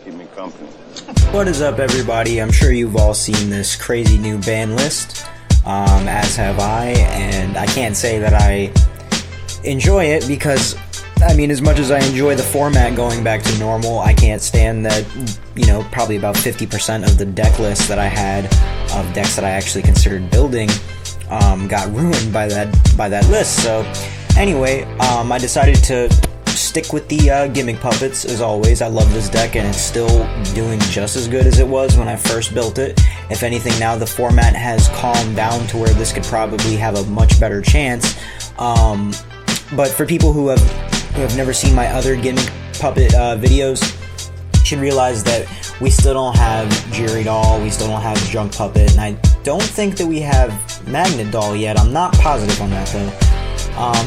keep me company. What is up, everybody? I'm sure you've all seen this crazy new ban list, as have I, and I can't say that I enjoy it because, I mean, as much as I enjoy the format going back to normal, I can't stand that, you know, probably about 50% of the deck list that I had, of decks that I actually considered building, got ruined by that list. So anyway, I decided to stick with the Gimmick Puppets as always. I love this deck and it's still doing just as good as it was when I first built it. If anything, now the format has calmed down to where this could probably have a much better chance. But for people who have never seen my other Gimmick Puppet videos, you should realize that we still don't have Jury Doll, we still don't have Junk Puppet, and I don't think that we have Magnet Doll yet. I'm not positive on that though.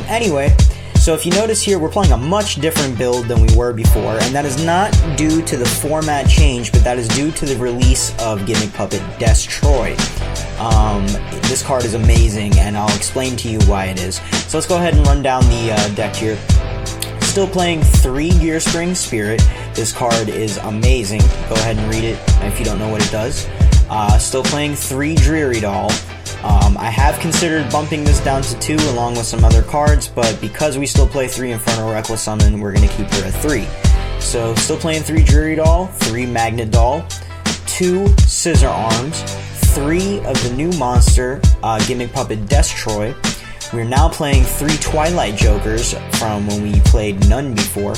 Anyway, so if you notice here, we're playing a much different build than we were before, and that is not due to the format change, but that is due to the release of Gimmick Puppet Destroy. This card is amazing, and I'll explain to you why it is. So let's go ahead and run down the deck here. Still playing 3 Gearspring Spirit. This card is amazing. Go ahead and read it if you don't know what it does. Still playing 3 Dreary Doll. I have considered bumping this down to 2 along with some other cards, but because we still play 3 Infernal Reckless Summon, we're going to keep her at 3. So still playing 3 Dreary Doll, 3 Magnet Doll, 2 Scissor Arms, 3 of the new monster, Gimmick Puppet Destroy. We're now playing 3 Twilight Jokers from when we played none before.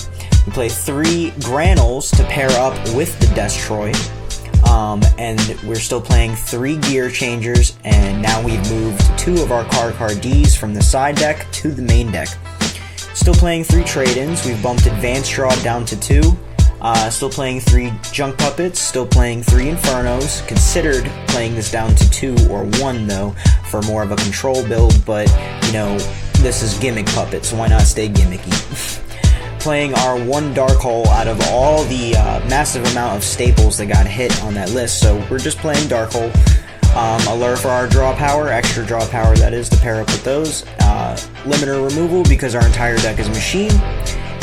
We play 3 Granules to pair up with the Destroy. And we're still playing 3 Gear Changers, and now we've moved 2 of our card Ds from the side deck to the main deck. Still playing 3 Trade-ins. We've bumped Advanced Draw down to 2. Still playing 3 Junk Puppets, still playing 3 Infernos. Considered playing this down to 2 or 1 though, for more of a control build, but you know, this is Gimmick Puppet, so why not stay gimmicky? Playing our 1 Dark Hole out of all the massive amount of staples that got hit on that list, so we're just playing Dark Hole. Allure for our draw power, extra draw power that is, to pair up with those. Limiter removal because our entire deck is machine.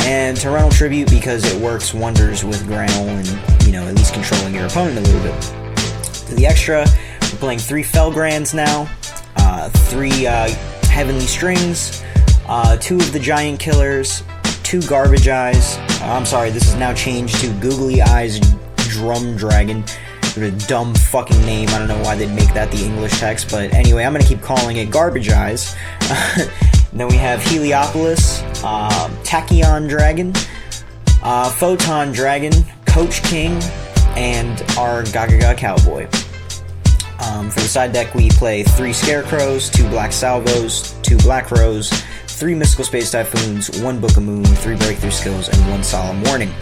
And Torrential Tribute because it works wonders with Granule and, you know, at least controlling your opponent a little bit. To the extra, we're playing 3 Felgrands now, 3 Heavenly Strings, 2 of the Giant Killers, 2 Garbage Eyes. I'm sorry, this is now changed to Googly Eyes Drum Dragon. What a dumb fucking name. I don't know why they'd make that the English text, but anyway, I'm going to keep calling it Garbage Eyes. Then we have Heliopolis, Tachyon Dragon, Photon Dragon, Coach King, and our Gagaga Cowboy. For the side deck, we play 3 Scarecrows, 2 Black Salvos, 2 Black Rose, 3 Mystical Space Typhoons, 1 Book of Moon, 3 Breakthrough Skills, and 1 Solemn Warning.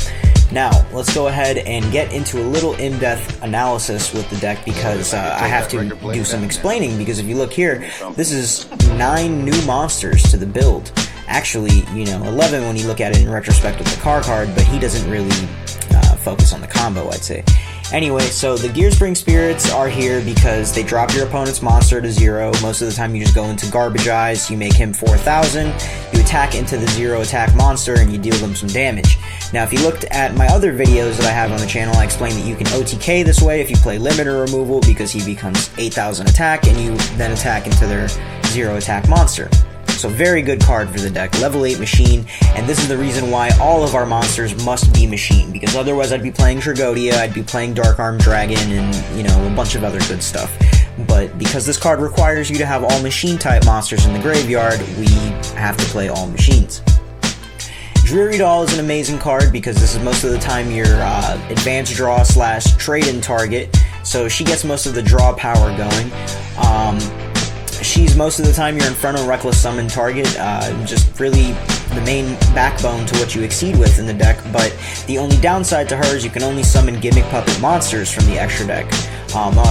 Now, let's go ahead and get into a little in-depth analysis with the deck because I have to do some explaining, because if you look here, this is 9 new monsters to the build. Actually, you know, 11 when you look at it in retrospect with the card, but he doesn't really focus on the combo, I'd say. Anyway, so the Gearspring Spirits are here because they drop your opponent's monster to 0. Most of the time you just go into Garbage Eyes, you make him 4,000, you attack into the 0 attack monster, and you deal them some damage. Now, if you looked at my other videos that I have on the channel, I explained that you can OTK this way if you play Limiter Removal because he becomes 8,000 attack, and you then attack into their 0 attack monster. So very good card for the deck, level 8 machine, and this is the reason why all of our monsters must be machine, because otherwise I'd be playing Tragodia, I'd be playing Dark Arm Dragon, and, you know, a bunch of other good stuff. But because this card requires you to have all machine type monsters in the graveyard, we have to play all machines. Dreary Doll is an amazing card because this is most of the time your advanced draw / trade-in target, so she gets most of the draw power going. She's most of the time your Infernal Reckless Summon target, just really the main backbone to what you exceed with in the deck, but the only downside to her is you can only summon Gimmick Puppet monsters from the extra deck.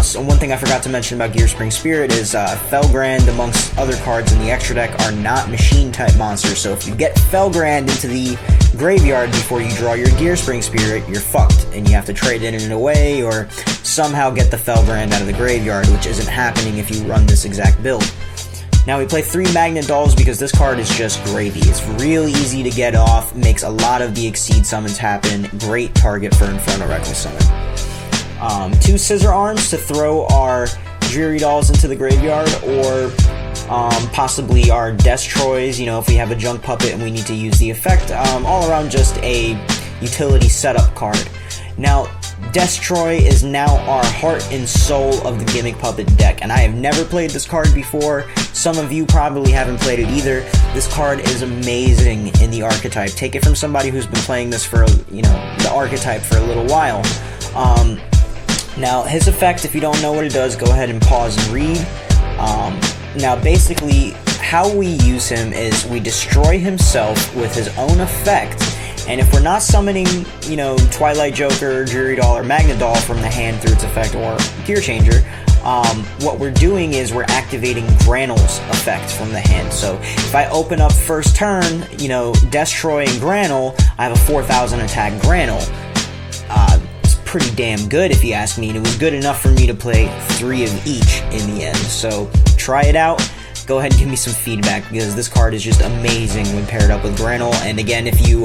So one thing I forgot to mention about Gearspring Spirit is Felgrand, amongst other cards in the extra deck, are not machine-type monsters, so if you get Felgrand into the graveyard before you draw your Gearspring Spirit, you're fucked, and you have to trade it in and away, or somehow get the Felgrand out of the graveyard, which isn't happening if you run this exact build. Now we play 3 Magnet Dolls because this card is just gravy. It's real easy to get off, makes a lot of the Exceed summons happen, great target for Inferno Reckless Summon. 2 Scissor Arms to throw our Dreary Dolls into the graveyard, or possibly our Destroys, you know, if we have a Junk Puppet and we need to use the effect. All around just a utility setup card. Now, Destroy is now our heart and soul of the Gimmick Puppet deck, and I have never played this card before. Some of you probably haven't played it either. This card is amazing in the archetype. Take it from somebody who's been playing this for, you know, the archetype for a little while. Now, his effect, if you don't know what it does, go ahead and pause and read. Now, basically, how we use him is we destroy himself with his own effect. And if we're not summoning, you know, Twilight Joker, Dreary Doll, or Magnet Doll from the hand through its effect, or Gear Changer, what we're doing is we're activating Granul's effect from the hand. So if I open up first turn, you know, Destroy and Granul, I have a 4,000 attack Granul. It's pretty damn good if you ask me, and it was good enough for me to play 3 of each in the end. So try it out. Go ahead and give me some feedback, because this card is just amazing when paired up with Granul. And again, if you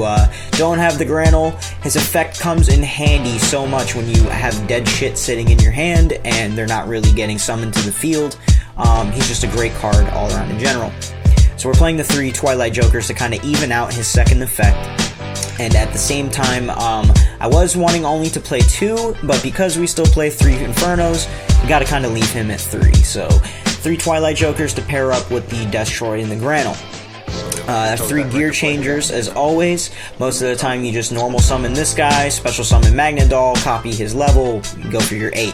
don't have the Granul, his effect comes in handy so much when you have dead shit sitting in your hand and they're not really getting summoned to the field. He's just a great card all around in general. So we're playing the 3 Twilight Jokers to kind of even out his second effect. And at the same time, I was wanting only to play 2, but because we still play 3 Infernos, we gotta kind of leave him at 3. So 3 Twilight Jokers to pair up with the Destroy and the Granul. I have 3 Gear Changers, as always. Most of the time you just normal summon this guy, special summon Magnet Doll, copy his level, go for your 8.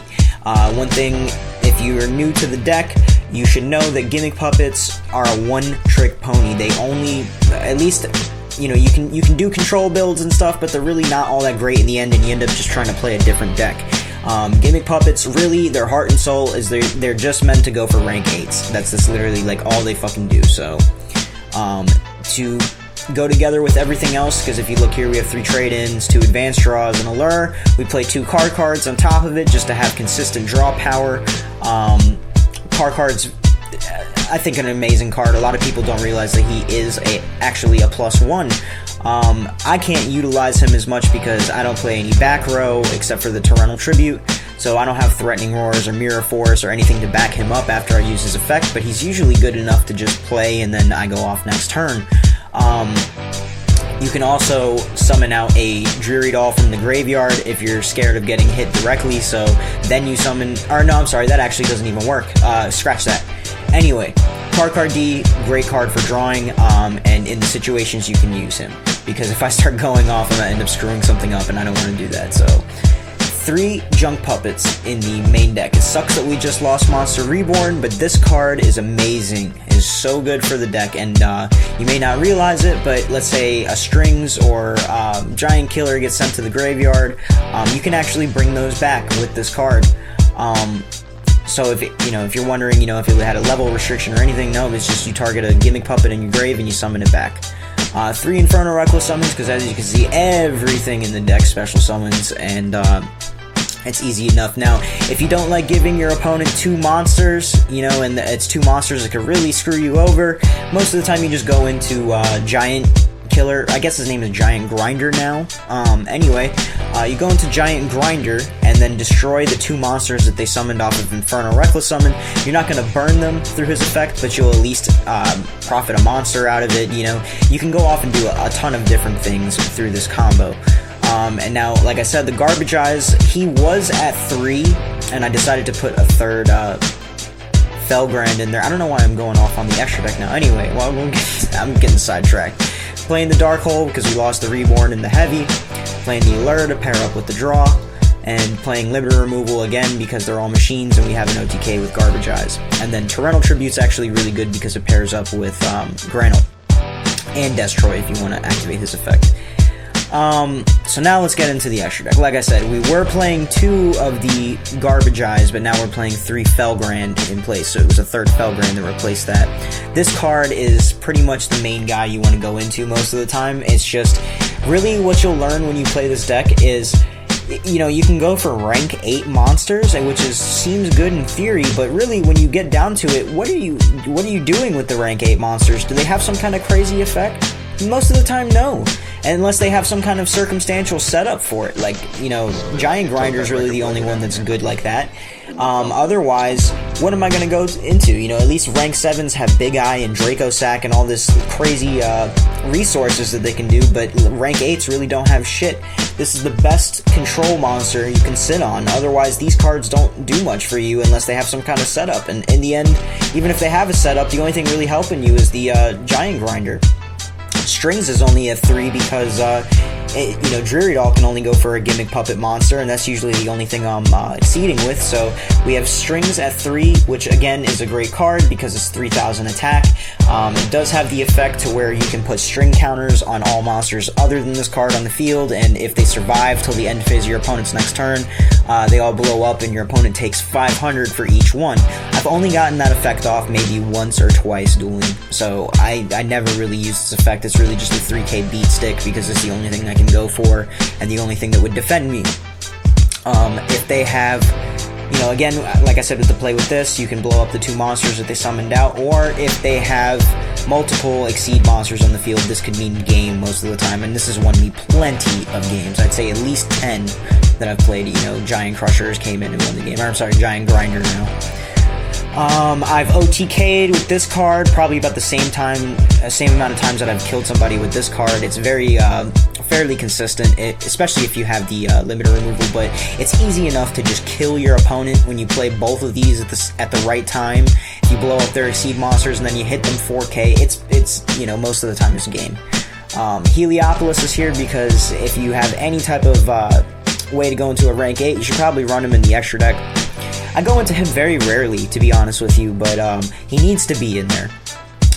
One thing, if you're new to the deck, you should know that Gimmick Puppets are a one-trick pony. They only, at least, you know, you can do control builds and stuff, but they're really not all that great in the end, and you end up just trying to play a different deck. Gimmick Puppets, really, their heart and soul is they're just meant to go for rank 8s. That's just literally like all they fucking do. So, to go together with everything else, because if you look here, we have 3 trade-ins, 2 advanced draws, and a lure. We play 2 card cards on top of it just to have consistent draw power. Card cards, I think, an amazing card. A lot of people don't realize that he is actually a +1. I can't utilize him as much because I don't play any back row except for the Torrential Tribute, so I don't have Threatening Roars or Mirror Force or anything to back him up after I use his effect, but he's usually good enough to just play and then I go off next turn. You can also summon out a Dreary Doll from the graveyard if you're scared of getting hit directly, so then you summon, or no, I'm sorry, that actually doesn't even work. Scratch that. Anyway, Card D, great card for drawing, and in the situations you can use him, because if I start going off, I'm going to end up screwing something up, and I don't want to do that. So 3 Junk Puppets in the main deck. It sucks that we just lost Monster Reborn, but this card is amazing. It is so good for the deck, and you may not realize it, but let's say a Strings or Giant Killer gets sent to the graveyard, you can actually bring those back with this card. So if you're wondering, if it had a level restriction or anything, no, it's just you target a Gimmick Puppet in your grave and you summon it back. 3 Inferno Reckless summons, because as you can see, everything in the deck special summons, and it's easy enough. Now, if you don't like giving your opponent 2 monsters, and it's 2 monsters that could really screw you over, most of the time you just go into Giant Killer. I guess his name is Giant Grinder now. Anyway, you go into Giant Grinder and then destroy the 2 monsters that they summoned off of Inferno Reckless Summon. You're not going to burn them through his effect, but you'll at least profit a monster out of it. You can go off and do a ton of different things through this combo. And now, like I said, the Garbage Eyes, he was at 3, and I decided to put a 3rd Felgrand in there. I don't know why I'm going off on the extra deck now. Anyway, well, I'm getting sidetracked. Playing the Dark Hole because we lost the Reborn in the Heavy, playing the Allure to pair up with the Draw, and playing Limiter Removal again because they're all machines and we have an OTK with Garbage Eyes. And then Torrential Tribute's actually really good because it pairs up with Granul and Destroy if you want to activate his effect. So now let's get into the extra deck. Like I said, we were playing 2 of the Garbage Eyes, but now we're playing 3 Felgrand in place, so it was a 3rd Felgrand that replaced that. This card is pretty much the main guy you want to go into most of the time. It's just, really what you'll learn when you play this deck is, you know, you can go for rank 8 monsters, which seems good in theory, but really when you get down to it, what are you doing with the rank 8 monsters? Do they have some kind of crazy effect? Most of the time, no. Unless they have some kind of circumstantial setup for it. Like, you know, Giant Grinder is really the only one that's good like that. Otherwise, what am I going to go into? You know, at least rank 7s have Big Eye and Draco Sack and all this crazy resources that they can do, but rank 8s really don't have shit. This is the best control monster you can sit on. Otherwise, these cards don't do much for you unless they have some kind of setup. And in the end, even if they have a setup, the only thing really helping you is the Giant Grinder. Strings is only at 3 because, you know, Dreary Doll can only go for a Gimmick Puppet monster, and that's usually the only thing I'm exceeding with. So we have Strings at 3, which again is a great card because it's 3,000 attack. It does have the effect to where you can put string counters on all monsters other than this card on the field, and if they survive till the end phase of your opponent's next turn, they all blow up and your opponent takes 500 for each one. I've only gotten that effect off maybe once or twice dueling, so I never really use this effect. It's really just a 3k beat stick because it's the only thing I can go for and the only thing that would defend me. If they have, you know, again, like I said, with the play with this, you can blow up the 2 monsters that they summoned out, or if they have multiple Exceed monsters on the field, this could mean game most of the time, and this has won me plenty of games. I'd say at least 10 that I've played. You know, Giant Crushers came in and won the game, or I'm sorry, Giant Grinder now. I've OTK'd with this card probably about the same amount of times that I've killed somebody with this card. It's very, fairly consistent, especially if you have the limiter removal, but it's easy enough to just kill your opponent when you play both of these at the right time. If you blow up their Exceed monsters and then you hit them 4k, it's you know, most of the time it's a game. Heliopolis is here because if you have any type of way to go into a rank 8, you should probably run him in the extra deck. I go into him very rarely, to be honest with you, but he needs to be in there.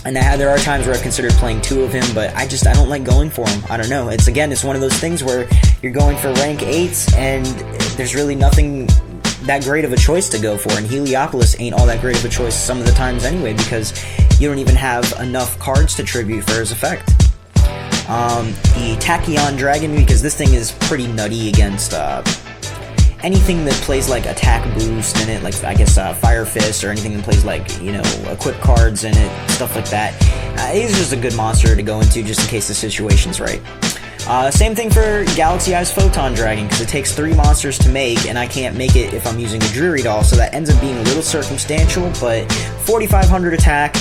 And there are times where I've considered playing 2 of him, but I don't like going for him. I don't know. It's one of those things where you're going for rank 8s, and there's really nothing that great of a choice to go for, and Heliopolis ain't all that great of a choice some of the times anyway, because you don't even have enough cards to tribute for his effect. The Tachyon Dragon, because this thing is pretty nutty against anything that plays like attack boost in it, like I guess Fire Fist, or anything that plays like, you know, equip cards in it, stuff like that. He's just a good monster to go into just in case the situation's right. Same thing for Galaxy Eyes Photon Dragon, because it takes 3 monsters to make, and I can't make it if I'm using a Dreary Doll, so that ends up being a little circumstantial, but 4,500 attack,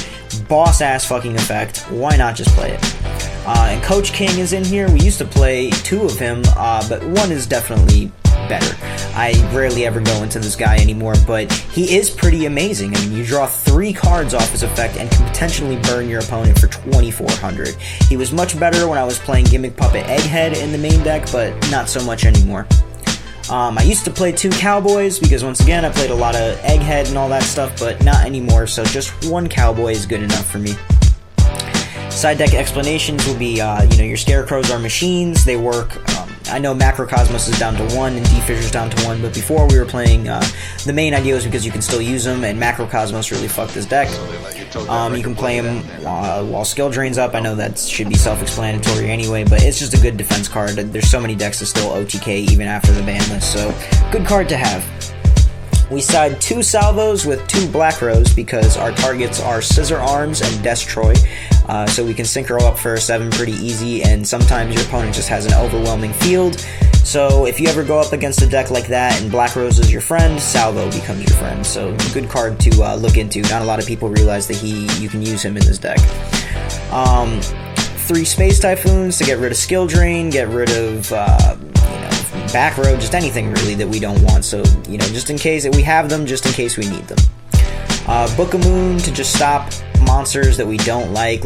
boss-ass fucking effect, why not just play it? And Coach King is in here. We used to play 2 of him, but 1 is definitely better. I rarely ever go into this guy anymore, but he is pretty amazing. I mean, you draw 3 cards off his effect and can potentially burn your opponent for 2,400. He was much better when I was playing Gimmick Puppet Egghead in the main deck, but not so much anymore. I used to play 2 Cowboys, because once again, I played a lot of Egghead and all that stuff, but not anymore, so just 1 Cowboy is good enough for me. Side deck explanations will be, you know, your Scarecrows are machines, they work, I know Macrocosmos is down to 1 and D-Fissure's down to 1, but before we were playing, the main idea was because you can still use them, and Macrocosmos really fucked this deck. You can play him while skill drain's up. I know that should be self-explanatory anyway, but it's just a good defense card. There's so many decks that still OTK even after the ban list, so good card to have. We side 2 salvos with 2 black rows because our targets are Scissor Arms and Destroy, so we can synchro up for a 7 pretty easy, and sometimes your opponent just has an overwhelming field. So if you ever go up against a deck like that and Black Rose is your friend, Salvo becomes your friend. So good card to look into. Not a lot of people realize that you can use him in this deck. 3 Space Typhoons to get rid of skill drain, get rid of back row, just anything really that we don't want. So, you know, just in case we have them, just in case we need them. Book of Moon to just stop monsters that we don't like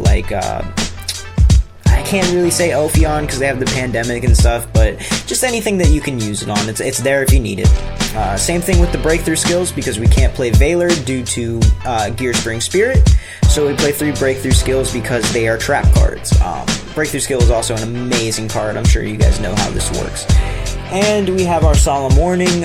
I can't really say Ophion because they have the pandemic and stuff, but just anything that you can use it on. It's there if you need it. Same thing with the breakthrough skills, because we can't play Valor due to Gear Spring Spirit, so we play 3 breakthrough skills because they are trap cards. Breakthrough skill is also an amazing card. I'm sure you guys know how this works. And we have our Solemn Warning,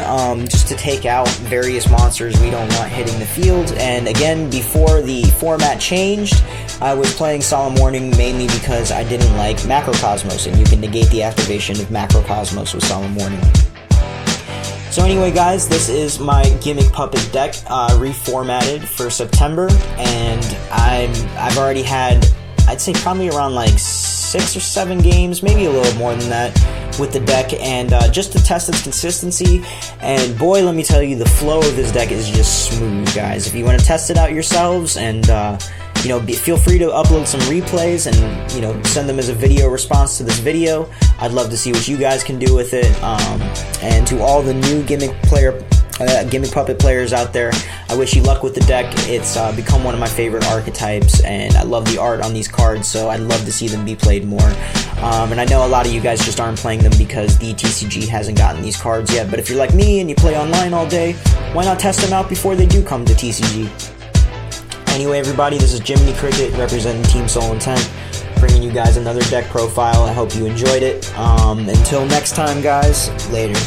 just to take out various monsters we don't want hitting the field. And again, before the format changed, I was playing Solemn Warning mainly because I didn't like Macrocosmos, and you can negate the activation of Macrocosmos with Solemn Warning. So anyway, guys, this is my Gimmick Puppet deck reformatted for September, and I've already had, I'd say probably around like 6 or 7 games, maybe a little more than that, with the deck, and just to test its consistency. And boy, let me tell you, the flow of this deck is just smooth, guys. If you want to test it out yourselves, and feel free to upload some replays and send them as a video response to this video. I'd love to see what you guys can do with it. And to all the new Gimmick Puppet players out there, I wish you luck with the deck. It's become one of my favorite archetypes, and I love the art on these cards, so I'd love to see them be played more. And I know a lot of you guys just aren't playing them because the TCG hasn't gotten these cards yet, but if you're like me and you play online all day, why not test them out before they do come to TCG? Anyway, everybody, this is Jiminy Cricket representing Team Soul Intent, bringing you guys another deck profile. I hope you enjoyed it. Until next time, guys, later.